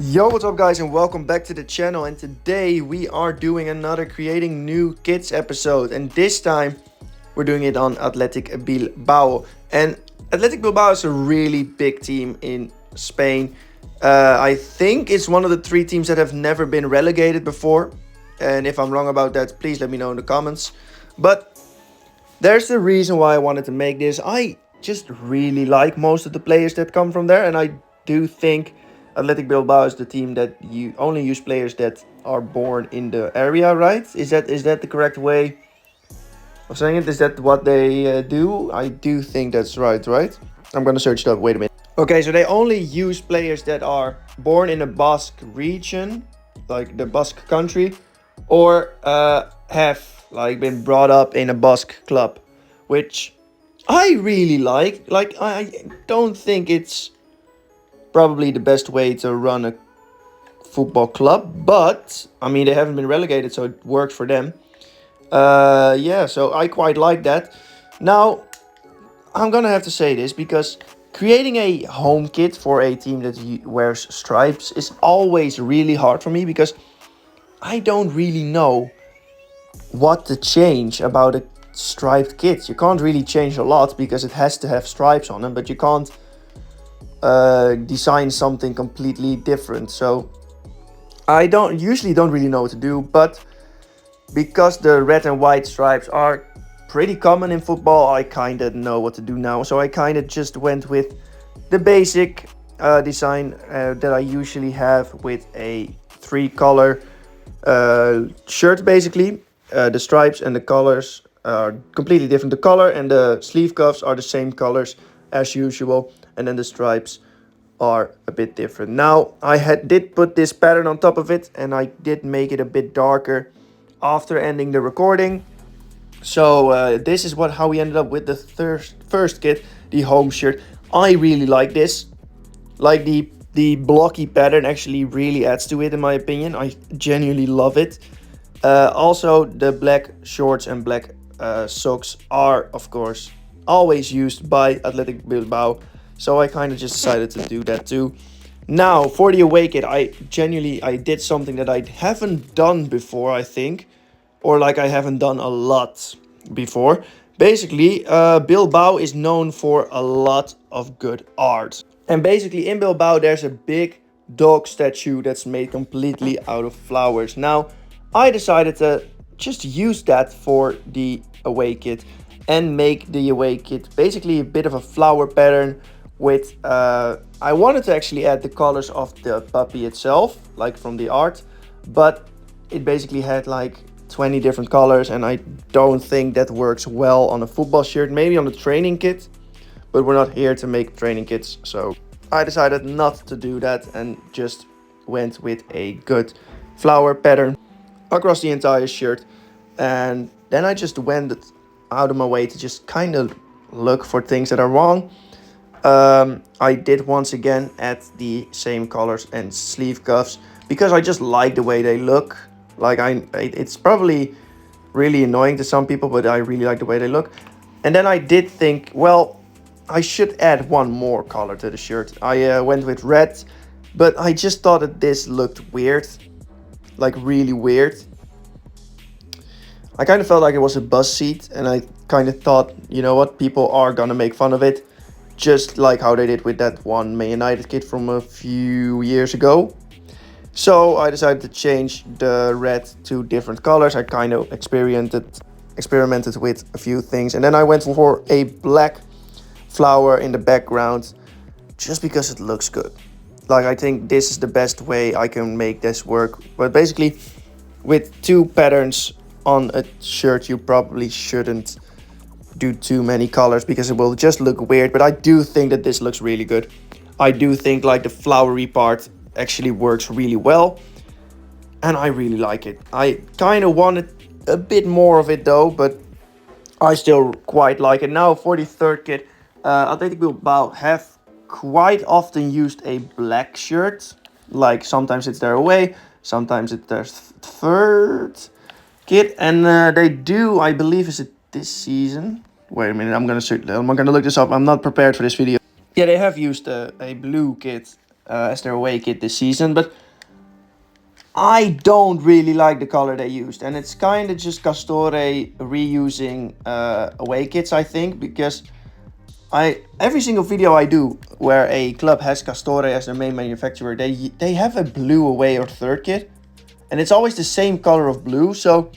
Yo, what's up guys and welcome back to the channel, and today we are doing another creating new kits episode, and this time we're doing it on Athletic Bilbao. And Athletic Bilbao is a really big team in Spain. I think it's one of the three teams that have never been relegated before, and if I'm wrong about that, please let me know in the comments. But there's the reason why I wanted to make this. I just really like most of the players that come from there, and I do think Athletic Bilbao is the team that you only use players that are born in the area, right? Is that the correct way of saying it? Is that what they do? I do think that's right, right? I'm gonna search it up. Wait a minute. Okay, so they only use players that are born in a Basque region, like the Basque country, or have like been brought up in a Basque club, which I really like. Like, I don't think it's probably the best way to run a football club, but I mean, they haven't been relegated, so it works for them. Yeah, so I quite like that. Now, I'm gonna have to say this because creating a home kit for a team that wears stripes is always really hard for me, because I don't really know what to change about a striped kit. You can't really change a lot because it has to have stripes on them, but you can't design something completely different. So I usually don't really know what to do, but because the red and white stripes are pretty common in football, I kind of know what to do now. So I kind of just went with the basic design that I usually have with a three-color shirt, basically. The stripes and the colors are completely different. The color and the sleeve cuffs are the same colors as usual, and then the stripes are a bit different. Now, I did put this pattern on top of it, and I did make it a bit darker after ending the recording. So this is how we ended up with the first kit, the home shirt. I really like this. Like, the blocky pattern actually really adds to it, in my opinion. I genuinely love it. Also, the black shorts and black socks are, of course, always used by Athletic Bilbao. So I kind of just decided to do that too. Now, for the away kit, I did something that I haven't done before, I think. Or like, I haven't done a lot before. Basically, Bilbao is known for a lot of good art. And basically, in Bilbao, there's a big dog statue that's made completely out of flowers. Now, I decided to just use that for the away kit and make the away kit basically a bit of a flower pattern with, I wanted to actually add the colors of the puppy itself, like from the art, but it basically had like 20 different colors, and I don't think that works well on a football shirt. Maybe on a training kit, but we're not here to make training kits, so I decided not to do that and just went with a good flower pattern across the entire shirt. And then I just went out of my way to just kind of look for things that are wrong. I did once again add the same colors and sleeve cuffs because I just like the way they look. Like, it's probably really annoying to some people, but I really like the way they look. And then I did think, well, I should add one more color to the shirt. I went with red, but I just thought that this looked weird, like really weird. I kind of felt like it was a bus seat, and I kind of thought, you know what, people are gonna make fun of it, just like how they did with that one Man United kit from a few years ago. So I decided to change the red to different colors. I kind of experimented with a few things, and then I went for a black flower in the background just because it looks good. Like, I think this is the best way I can make this work. But basically, with two patterns on a shirt, you probably shouldn't do too many colors because it will just look weird. But I do think that this looks really good. I do think like the flowery part actually works really well, and I really like it. I kind of wanted a bit more of it though, but I still quite like it. Now, for the third kit, Athletic Bilbao have quite often used a black shirt. Like, sometimes it's their away, sometimes it's their third kit, and they do, I believe, is it this season? Wait a minute, I'm gonna look this up. I'm not prepared for this video. Yeah, they have used a blue kit as their away kit this season, but I don't really like the color they used, and it's kind of just Castore reusing away kits, I think, because every single video I do where a club has Castore as their main manufacturer, they have a blue away or third kit, and it's always the same color of blue. So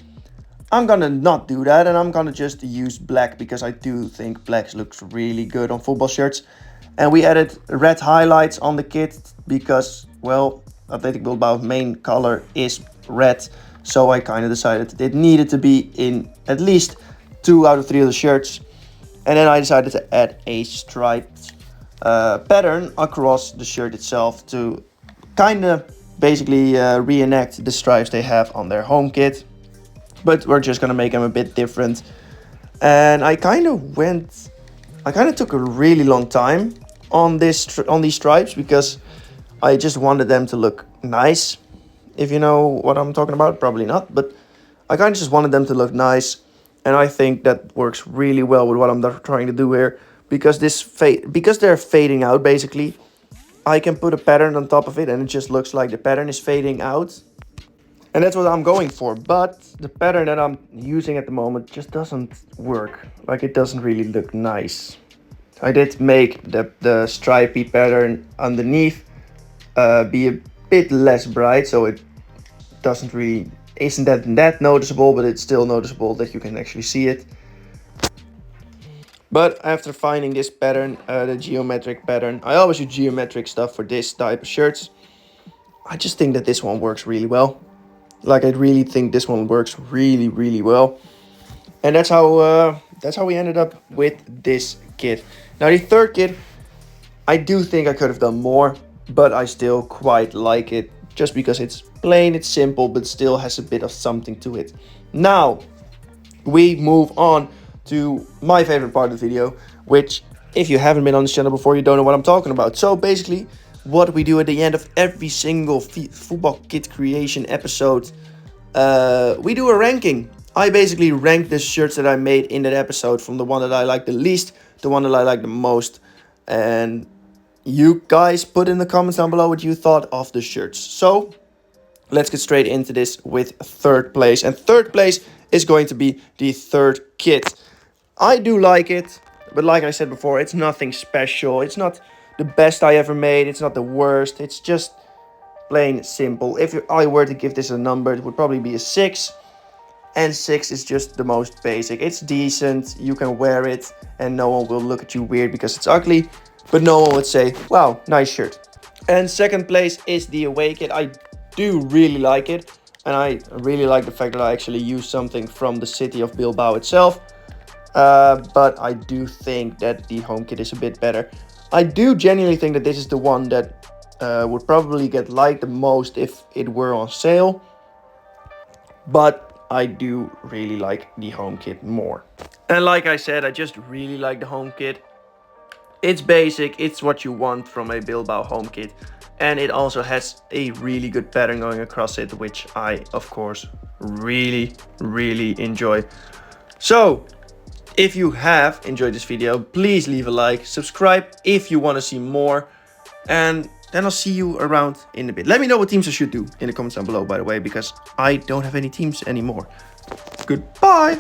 I'm gonna not do that, and I'm gonna just use black because I do think black looks really good on football shirts. And we added red highlights on the kit because, well, Athletic Bilbao's main color is red. So I kind of decided it needed to be in at least 2 out of 3 of the shirts. And then I decided to add a striped pattern across the shirt itself to kind of basically reenact the stripes they have on their home kit. But we're just gonna make them a bit different. And I kind of took a really long time on these stripes because I just wanted them to look nice. If you know what I'm talking about, probably not, but I kind of just wanted them to look nice, and I think that works really well with what I'm trying to do here because because they're fading out basically. I can put a pattern on top of it, and it just looks like the pattern is fading out. And that's what I'm going for, but the pattern that I'm using at the moment just doesn't work. Like, it doesn't really look nice. I did make the stripy pattern underneath be a bit less bright, so it isn't that noticeable, but it's still noticeable that you can actually see it. But after finding this pattern, the geometric pattern, I always use geometric stuff for this type of shirts. I just think that this one works really well. Like, I really think this one works really, really well. And that's how we ended up with this kit. Now, the third kit, I do think I could have done more, but I still quite like it. Just because it's plain, it's simple, but still has a bit of something to it. Now, we move on to my favorite part of the video, which, if you haven't been on this channel before, you don't know what I'm talking about. So basically, what we do at the end of every single football kit creation episode, we do a ranking. I basically rank the shirts that I made in that episode from the one that I like the least to the one that I like the most. And you guys put in the comments down below what you thought of the shirts. So let's get straight into this with third place. And third place is going to be the third kit. I do like it, but like I said before, it's nothing special. It's not the best I ever made. It's not the worst. It's just plain simple. If I were to give this a number, it would probably be a 6. And 6 is just the most basic. It's decent. You can wear it and no one will look at you weird because it's ugly. But no one would say, wow, nice shirt. And second place is the away kit. I do really like it. And I really like the fact that I actually use something from the city of Bilbao itself. But I do think that the home kit is a bit better. I do genuinely think that this is the one that would probably get liked the most if it were on sale. But I do really like the home kit more. And like I said, I just really like the home kit. It's basic, it's what you want from a Bilbao home kit. And it also has a really good pattern going across it, which I, of course, really, really enjoy. So, if you have enjoyed this video, please leave a like, subscribe if you want to see more, and then I'll see you around in a bit. Let me know what teams I should do in the comments down below, by the way, because I don't have any teams anymore. Goodbye!